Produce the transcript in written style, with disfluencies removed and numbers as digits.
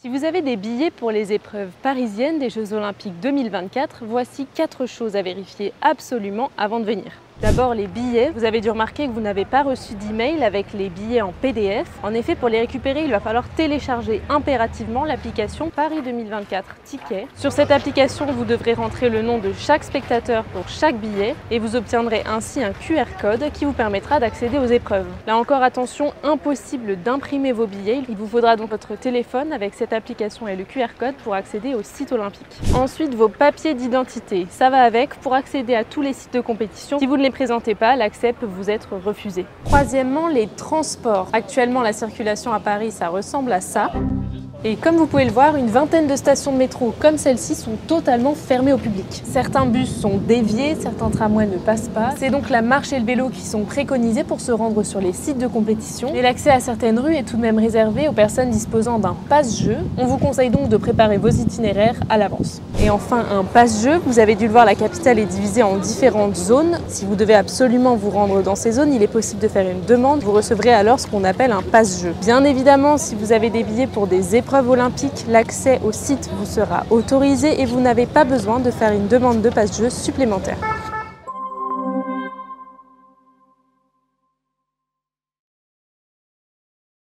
Si vous avez des billets pour les épreuves parisiennes des Jeux Olympiques 2024, voici 4 choses à vérifier absolument avant de venir. D'abord, les billets. Vous avez dû remarquer que vous n'avez pas reçu d'email avec les billets en PDF. En effet, pour les récupérer, il va falloir télécharger impérativement l'application Paris 2024 Ticket. Sur cette application, vous devrez rentrer le nom de chaque spectateur pour chaque billet et vous obtiendrez ainsi un QR code qui vous permettra d'accéder aux épreuves. Là encore, attention, impossible d'imprimer vos billets. Il vous faudra donc votre téléphone avec cette application et le QR code pour accéder au site olympique. Ensuite, vos papiers d'identité. Ça va avec pour accéder à tous les sites de compétition. Si vous ne les présentez pas, l'accès peut vous être refusé. Troisièmement, les transports. Actuellement, la circulation à Paris, ça ressemble à ça. Et comme vous pouvez le voir, une vingtaine de stations de métro comme celle-ci sont totalement fermées au public. Certains bus sont déviés, certains tramways ne passent pas. C'est donc la marche et le vélo qui sont préconisés pour se rendre sur les sites de compétition. Et l'accès à certaines rues est tout de même réservé aux personnes disposant d'un passe-jeu. On vous conseille donc de préparer vos itinéraires à l'avance. Et enfin, un passe-jeu. Vous avez dû le voir, la capitale est divisée en différentes zones. Si vous devez absolument vous rendre dans ces zones, il est possible de faire une demande. Vous recevrez alors ce qu'on appelle un passe-jeu. Bien évidemment, si vous avez des billets pour des épreuves olympiques, l'accès au site vous sera autorisé et vous n'avez pas besoin de faire une demande de passe-jeu supplémentaire.